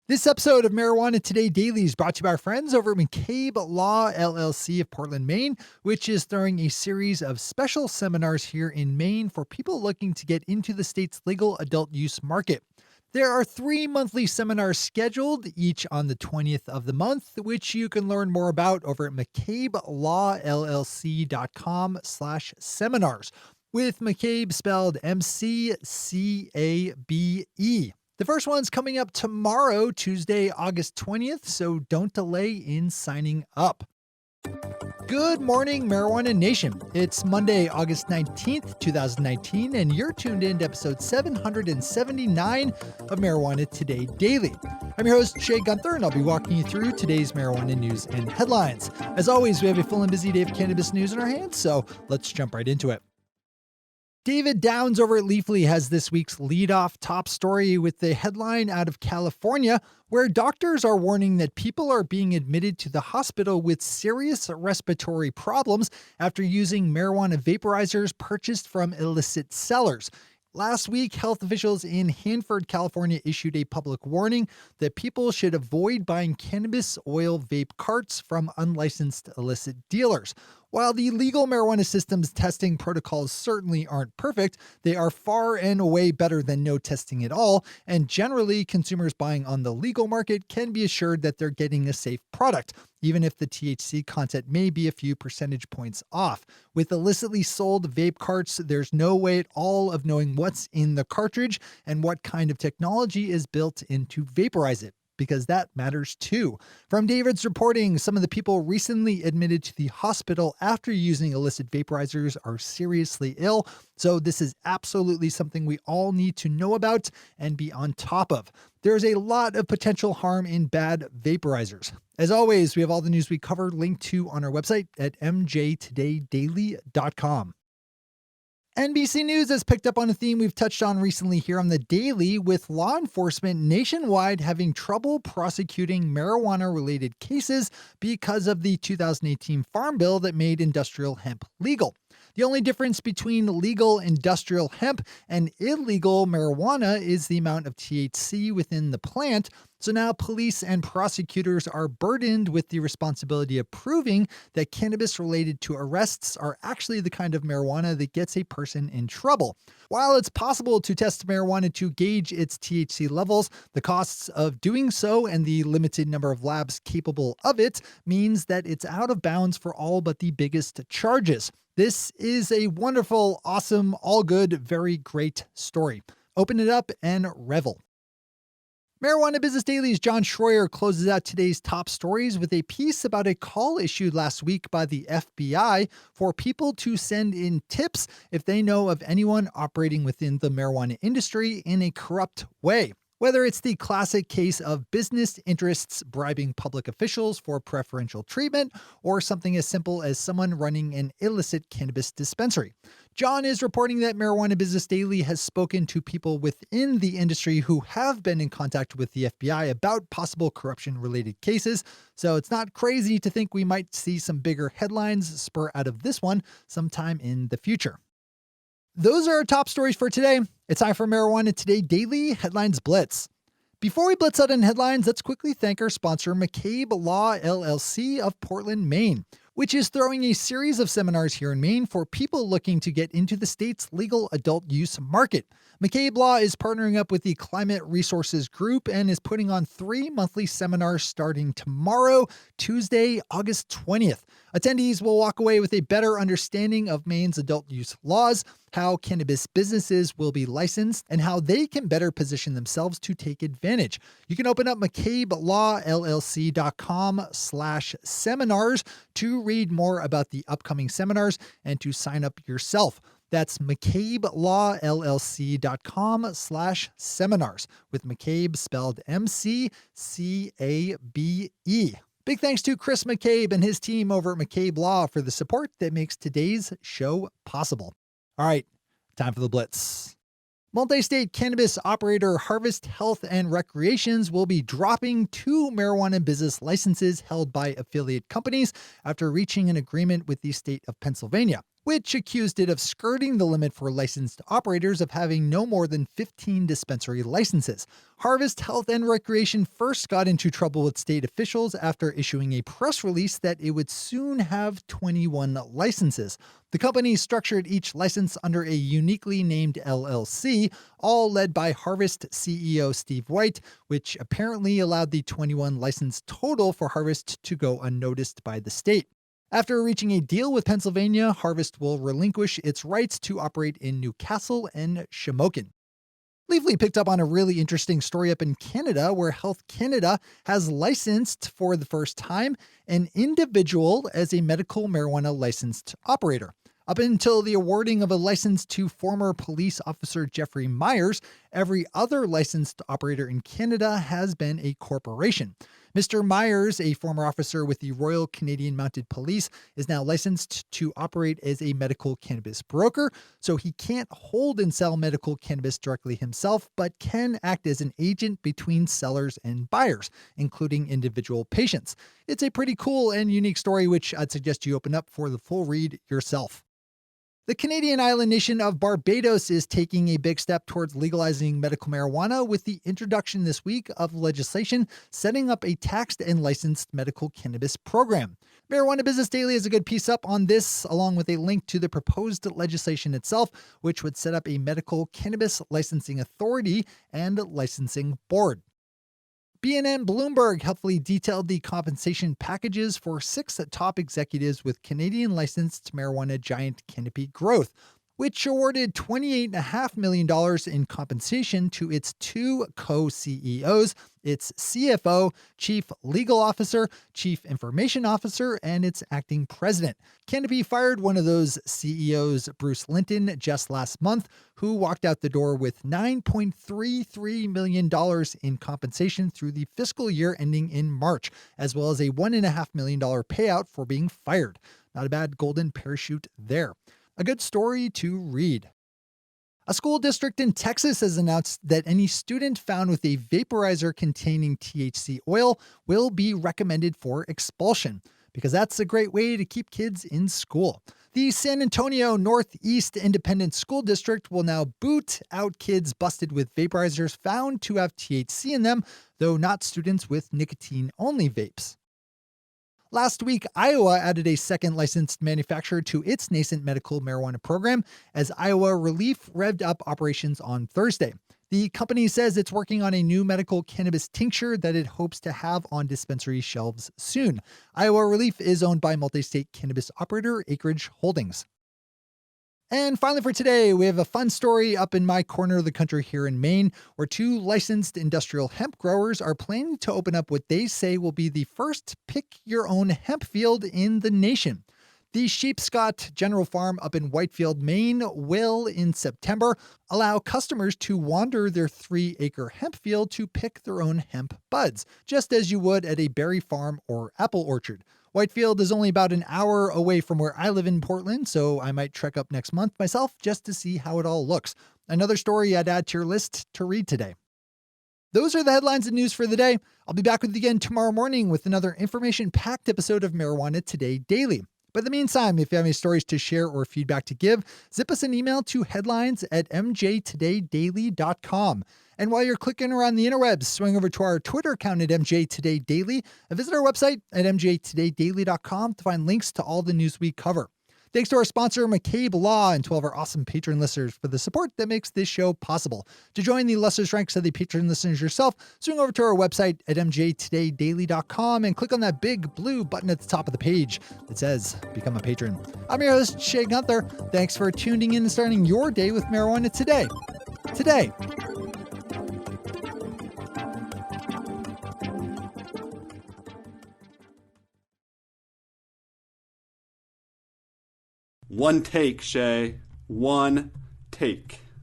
This episode of Marijuana Today Daily is brought to you by our friends over at McCabe Law LLC of Portland, Maine, which is throwing a series of special seminars here in Maine for people looking to get into the state's legal adult use market. There are 3 monthly seminars scheduled, each on the 20th of the month, which you can learn more about over at mccabelawllc.com/seminars, with McCabe spelled MCCABE. The first one's coming up tomorrow, Tuesday, August 20th, so don't delay in signing up. Good morning, Marijuana Nation. It's Monday, August 19th, 2019, and you're tuned in to episode 779 of Marijuana Today Daily. I'm your host, Shay Gunther, and I'll be walking you through today's marijuana news and headlines. As always, we have a full and busy day of cannabis news in our hands, so let's jump right into it. David Downs over at Leafly has this week's leadoff top story with the headline out of California, where doctors are warning that people are being admitted to the hospital with serious respiratory problems after using marijuana vaporizers purchased from illicit sellers. Last week, health officials in Hanford, California issued a public warning that people should avoid buying cannabis oil vape carts from unlicensed illicit dealers. While the legal marijuana system's testing protocols certainly aren't perfect, they are far and away better than no testing at all, and generally, consumers buying on the legal market can be assured that they're getting a safe product, even if the THC content may be a few percentage points off. With illicitly sold vape carts, there's no way at all of knowing what's in the cartridge and what kind of technology is built in to vaporize it, because that matters too. From David's reporting, some of the people recently admitted to the hospital after using illicit vaporizers are seriously ill, so this is absolutely something we all need to know about and be on top of. There's a lot of potential harm in bad vaporizers. As always, we have all the news we covered linked to on our website at mjtodaydaily.com. NBC News has picked up on a theme we've touched on recently here on the Daily, with law enforcement nationwide having trouble prosecuting marijuana-related cases because of the 2018 Farm Bill that made industrial hemp legal. The only difference between legal industrial hemp and illegal marijuana is the amount of THC within the plant. So now police and prosecutors are burdened with the responsibility of proving that cannabis related to arrests are actually the kind of marijuana that gets a person in trouble. While it's possible to test marijuana to gauge its THC levels, the costs of doing so and the limited number of labs capable of it means that it's out of bounds for all but the biggest charges. This is a wonderful, awesome, all good, very great story. Open it up and revel. Marijuana Business Daily's John Schroyer closes out today's top stories with a piece about a call issued last week by the FBI for people to send in tips if they know of anyone operating within the marijuana industry in a corrupt way. Whether it's the classic case of business interests bribing public officials for preferential treatment, or something as simple as someone running an illicit cannabis dispensary. John is reporting that Marijuana Business Daily has spoken to people within the industry who have been in contact with the FBI about possible corruption-related cases, so it's not crazy to think we might see some bigger headlines spur out of this one sometime in the future. Those are our top stories for today. It's time for Marijuana Today Daily Headlines Blitz. Before we blitz out in headlines, let's quickly thank our sponsor, McCabe Law LLC of Portland, Maine, which is throwing a series of seminars here in Maine for people looking to get into the state's legal adult use market. McCabe Law is partnering up with the Climate Resources Group and is putting on 3 monthly seminars starting tomorrow, Tuesday, August 20th. Attendees will walk away with a better understanding of Maine's adult use laws, how cannabis businesses will be licensed, and how they can better position themselves to take advantage. You can open up mccabelawllc.com/seminars to read more about the upcoming seminars and to sign up yourself. That's mccabelawllc.com/seminars, with McCabe spelled MCCABE. Big thanks to Chris McCabe and his team over at McCabe Law for the support that makes today's show possible. All right, time for the Blitz. Multi-state cannabis operator Harvest Health and Recreations will be dropping 2 marijuana business licenses held by affiliate companies after reaching an agreement with the state of Pennsylvania. which accused it of skirting the limit for licensed operators of having no more than 15 dispensary licenses. Harvest Health and Recreation first got into trouble with state officials after issuing a press release that it would soon have 21 licenses. The company structured each license under a uniquely named LLC, all led by Harvest CEO Steve White, which apparently allowed the 21 license total for Harvest to go unnoticed by the state. After reaching a deal with Pennsylvania, Harvest will relinquish its rights to operate in Newcastle and Shamokin. Leafly picked up on a really interesting story up in Canada, where Health Canada has licensed for the first time an individual as a medical marijuana licensed operator. Up until the awarding of a license to former police officer Jeffrey Myers, every other licensed operator in Canada has been a corporation. Mr. Myers, a former officer with the Royal Canadian Mounted Police, is now licensed to operate as a medical cannabis broker, so he can't hold and sell medical cannabis directly himself, but can act as an agent between sellers and buyers, including individual patients. It's a pretty cool and unique story, which I'd suggest you open up for the full read yourself. The Canadian island nation of Barbados is taking a big step towards legalizing medical marijuana with the introduction this week of legislation setting up a taxed and licensed medical cannabis program. Marijuana Business Daily has a good piece up on this, along with a link to the proposed legislation itself, which would set up a medical cannabis licensing authority and licensing board. BNN Bloomberg helpfully detailed the compensation packages for 6 top executives with Canadian licensed marijuana giant Canopy Growth, which awarded $28.5 million in compensation to its 2 co-CEOs, its CFO, Chief Legal Officer, Chief Information Officer, and its acting president. Canopy fired one of those CEOs, Bruce Linton, just last month, who walked out the door with $9.33 million in compensation through the fiscal year ending in March, as well as a $1.5 million payout for being fired. Not a bad golden parachute there. A good story to read. A school district in Texas has announced that any student found with a vaporizer containing THC oil will be recommended for expulsion, because that's a great way to keep kids in school. The San Antonio Northeast Independent School District will now boot out kids busted with vaporizers found to have THC in them, though not students with nicotine-only vapes. Last week, Iowa added a second licensed manufacturer to its nascent medical marijuana program as Iowa Relief revved up operations on Thursday. The company says it's working on a new medical cannabis tincture that it hopes to have on dispensary shelves soon. Iowa Relief is owned by multi-state cannabis operator Acreage Holdings. And finally for today, we have a fun story up in my corner of the country here in Maine, where 2 licensed industrial hemp growers are planning to open up what they say will be the first pick-your-own hemp field in the nation. The Sheepscott General Farm up in Whitefield, Maine will, in September, allow customers to wander their 3-acre hemp field to pick their own hemp buds, just as you would at a berry farm or apple orchard. Whitefield is only about an hour away from where I live in Portland, so I might trek up next month myself just to see how it all looks. Another story I'd add to your list to read today. Those are the headlines and news for the day. I'll be back with you again tomorrow morning with another information-packed episode of Marijuana Today Daily. But in the meantime, if you have any stories to share or feedback to give, zip us an email to headlines@mjtodaydaily.com. And while you're clicking around the interwebs, swing over to our Twitter account at mjtodaydaily and visit our website at mjtodaydaily.com to find links to all the news we cover. Thanks to our sponsor, McCabe Law, and to all of our awesome patron listeners for the support that makes this show possible. To join the illustrious ranks of the patron listeners yourself, swing over to our website at mjtodaydaily.com and click on that big blue button at the top of the page that says Become a Patron. I'm your host, Shay Gunther. Thanks for tuning in and starting your day with marijuana today. Today. One take, Shay. One take.